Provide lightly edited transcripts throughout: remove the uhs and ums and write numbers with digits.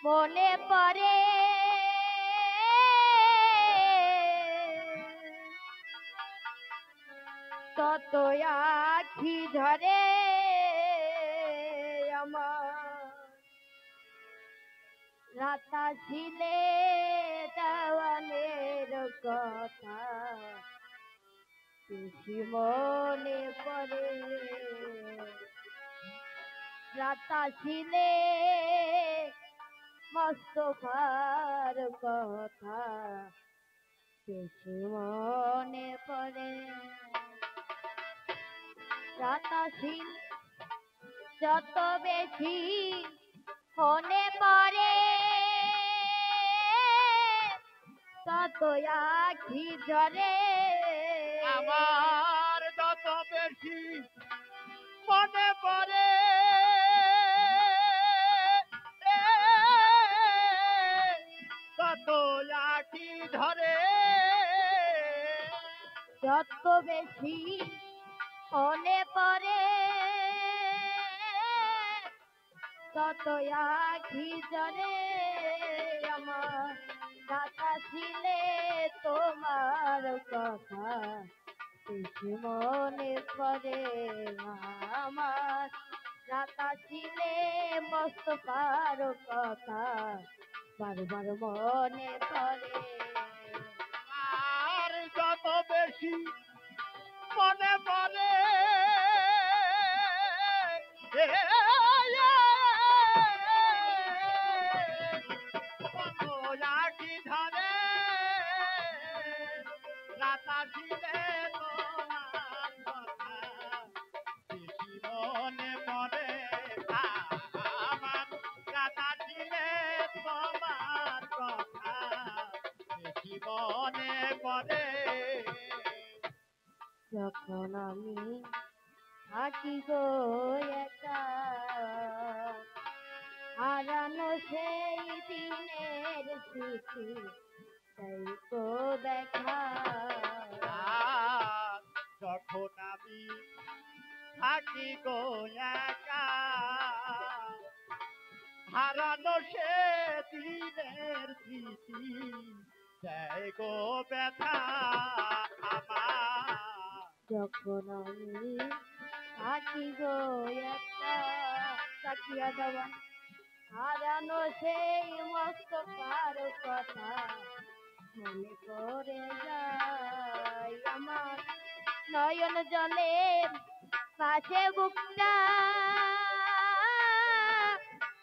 মনে পড়ে তত আখি ঝরে আমার রাতা ছিলে দেওয়ানের কথা বেশি মনে পড়ে রাতা ছিলে মস্তফার কথা বেশি মনে পড়ে রাতা ছিল যত বেশি মনে পড়ে তত আখি ঝরে আমার যত বেশি মনে পড়ে তত আখি ধরে যত বেশি মনে পড়ে তত আখি ঝরে আমার রাতা ছিলে তোমার কথা বেশি মনে পড়ে আমার রাতা ছিলে মস্তফার কথা বারবার মনে পড়ে আর যত বেশি মনে পড়ে আখি ধরে রাতা ছিলে তোমার কথা বেশি মনে পড়ে আমার রাতা ছিলে তোমার কথা বেশি মনে পড়ে যখন আমি থাকি গো একা হারানো সেই দিনের স্মৃতি তাই তো দেখা আর যখন আমি থাকি গো একা হারানো সে দিনের স্মৃতি দেয় গো ব্যথা আমার যখন আমি থাকি গো একা তাকিয়া দেওয়া হারানো সেই মস্তকার কথা মনে করে যায় আমার নয়ন জলে পাশে বুকটা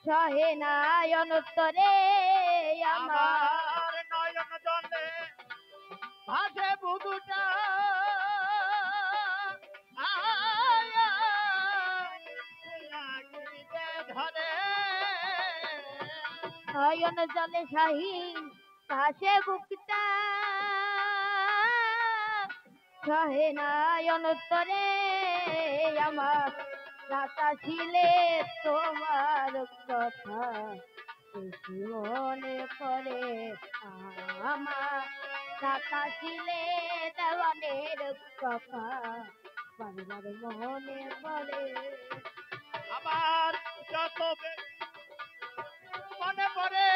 সহে নয়ন তরে আমার আমার নয়ন জলে ভাসে বুকুটা ধরে নয়ন জলে শাহীন পাশে বুকটা সহে নয়ন তরে আমার রাতা ছিলে তোমার কথা বেশি মনে পড়ে আমার রাতা ছিলে দেওয়ানের কথা বারবার মনে পড়ে আবার যত মনে পড়ে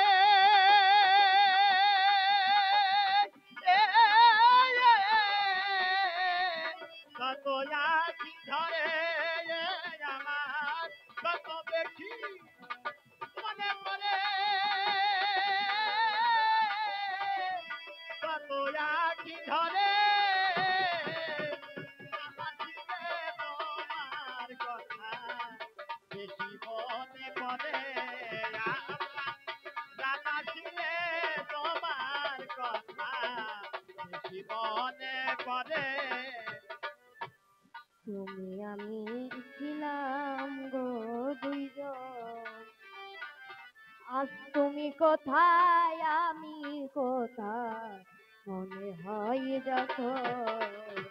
কত আখি ধরে আমার কত বেশি মনে পড়ে কত আখি ধরে তোমার কথা বেশি মনে পড়ে রাতা ছিলে তোমার কথা বেশি মনে পড়ে তুমি আমি ছিলাম গো দুইজন আজ তুমি কোথায় আমি কোথায় মনে হয় যখন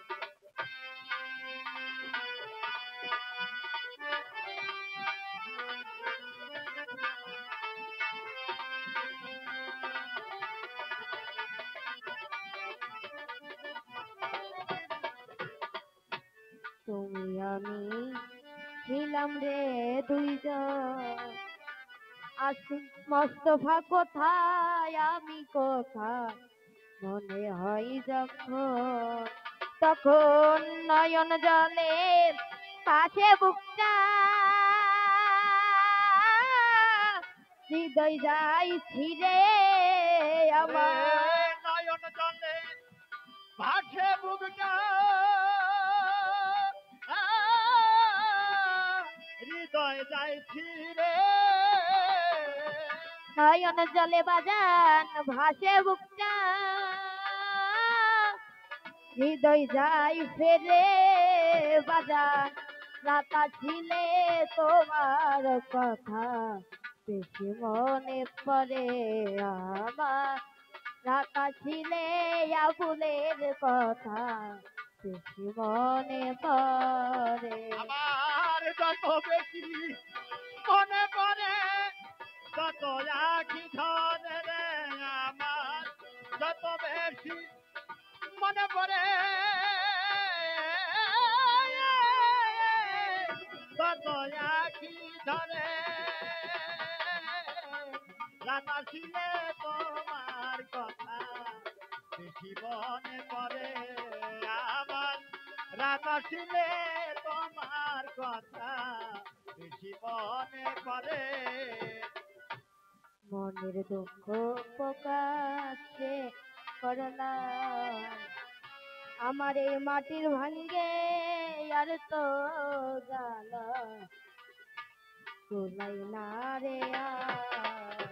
তুমি আমি ছিলাম রে দুইজন আসি মোস্তফা কোথায় আমি কোথায় মনে হয় যখন তখন নয়ন জলে কাছে বুকটা হৃদয় যাই ছিড়ে ওরে আমার নয়ন জলে ভাসে বুকটা হৃদয় যায় ফিরে নয়ন জলে বাজান ভাসে বুকটা হৃদয় যাই ফেরে বাজান রাতা ছিলে তোমার কথা বেশি মনে পড়ে আমার রাতা ছিলে আবুলের কথা বেশি মনে পড়ে আমার যত বেশি মনে পড়ে তত আখি ধরে রে আমার যত বেশি মনে পড়ে তত আখি ধরে রাতা ছিলে তোমার কথা বেশি মনে পড়ে আমার রাতা ছিলে তোমার কথা বেশি মনে পড়ে মনের দুঃখ প্রকাশে করলাম আমার এই মাটির ভাঙ্গে আর তো জ্বালা কুলাই না রে আর।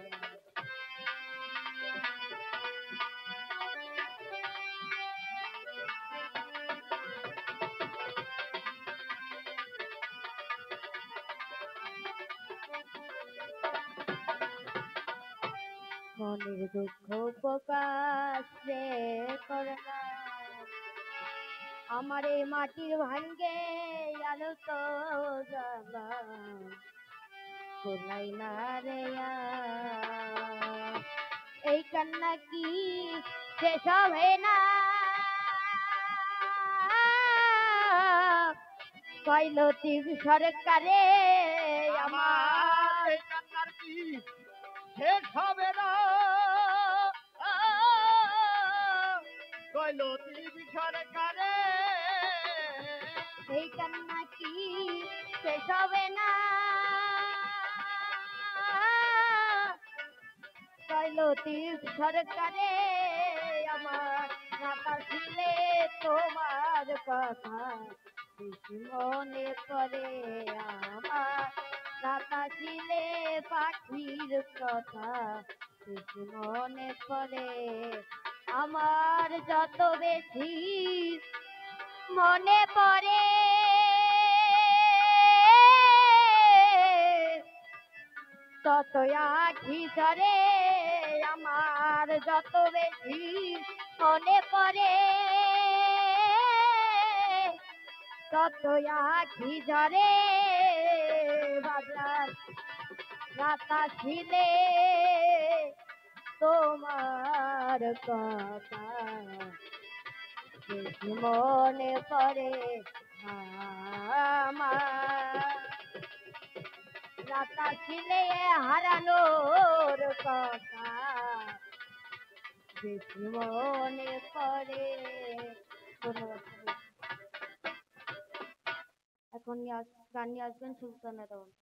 মনের দুঃখ প্রকাশ রে করলাম আমার এই মাটির ভাঙ্গে আর তো জ্বালা কুলাই না রে আর। এই কান্না কি শেষ হবে না কইলতির সরকারে আমার আমার এই কান্নার কি শেষ হবে না কইল টিভি সরকারে এই কান্না কি শেষ হবে না কইলতির সরকারে আমার রাতা ছিলে তোমার কথা বেশি মনে পড়ে আমার রাতা ছিলে পাখির কথা বেশি মনে পড়ে আমার যত বেশি মনে পড়ে তত আখি ধরে আমার যত বেশি মনে পড়ে তত আখি ধরে বাজার রাতা ছিলে তোমার কথা বেশি মনে পড়ে আমার রাতা ছিলে হারানোর কথা বেশি মনে পড়ে ধন্যবাদ। এখন গান নিয়ে আসবেন সুলতানা রহমান।